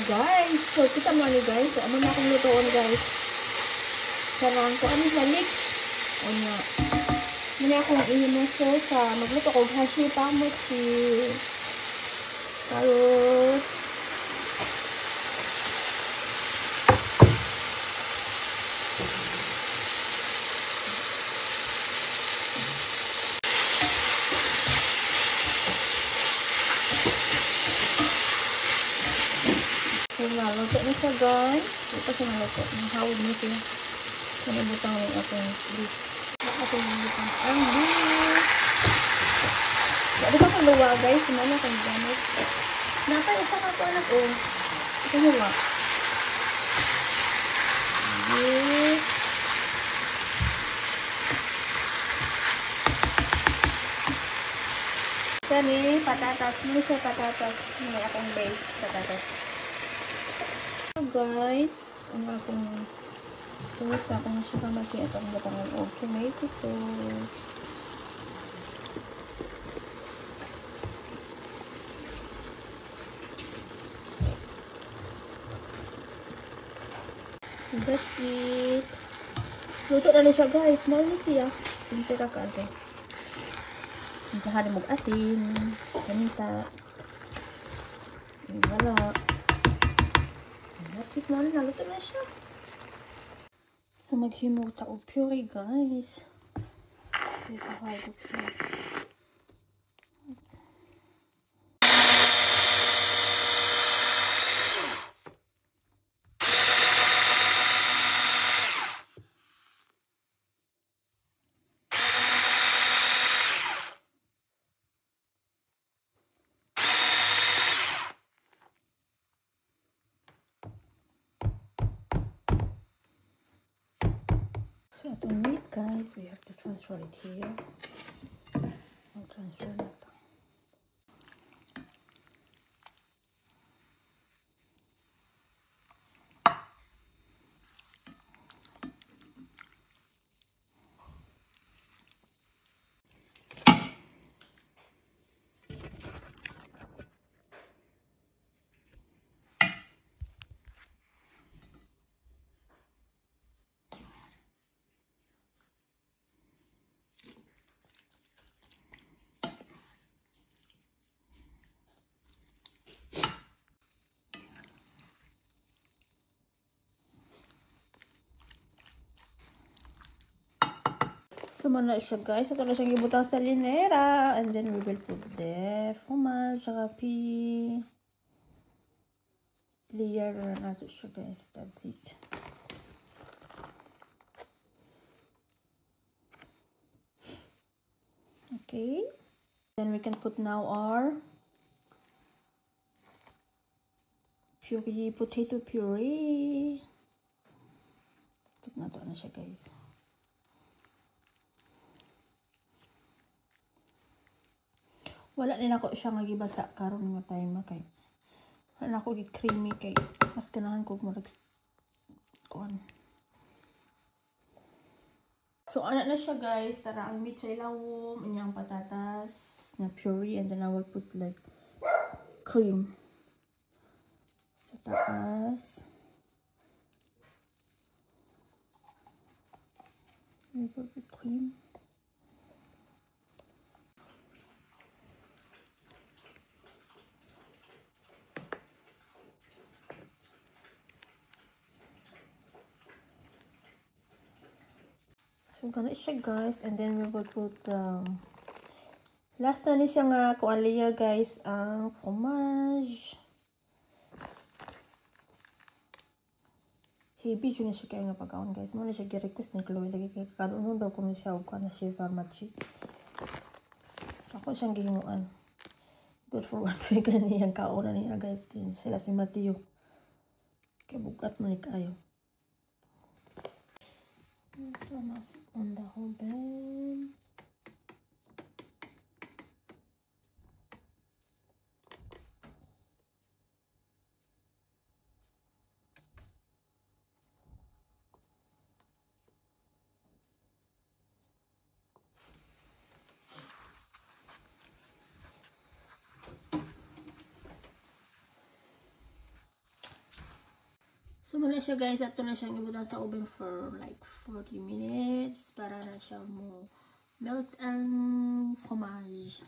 guys. So, kita mo ni guys. So, ano na akong lutoon guys. Karang ko ano balik. O nga. Muna akong ihinuso sa magluto ko hashi pamusi. Tapos luto na siya guys. Ito siya naluto. Mahawag na siya. Sinibutang yung ating beef. Ating butang ang beef. Dito ka kaluwa guys. Sumala kang gamit. Napay isa ka po anak o. Ito luwa. Beef. Kani patatas. Muna siya patatas. May akong base patatas. Guys, ang akong sauce, akong suka maki at ang batangan o tomato sauce. That's it. Luto na siya guys. Mahal na siya. Simple ka kasi. Nagkaharin mag-asin. Kanita. Wala. That's it na rin. Naluto na siya. So, maghimog ta og puree, guys. This is how I do puree. So, to meat, guys, we have to transfer it here. I'll transfer that. So, muna siya guys. Ito na siyang ibutang sa linera. And then, we will put the fromage, saka layer na ito siya guys. That's it. Okay. Then, we can put now our puree, potato puree. Put na ito na siya guys. Wala din ako siya magibasa karon nga time kay. Wala ako gid creamy kay mas ganahan ko murag kuan. So ana na siya guys, tara ang meat sa ilawom, inyang patatas na puree, and then I will put like cream sa taas. We will put cream. So, gana siya guys. And then, we will put, last na ni siya nga, kuan layer guys, ang fromage. Heavy dyan na siya kaya nga pagkaon guys. Muna siya gi-request ni Chloe. Lagi kay kanunon daw kung siya o kuan na siya farmachi. So, ako siyang gihimuan. Good for one week na niyang kauna niya guys. Sila si Matthew. Kaya bugat mo ni kayo. On the whole bed. So, muna siya guys. Ato na siyang ibutan sa oven for like 40 minutes para na siya mo melt ang fromage.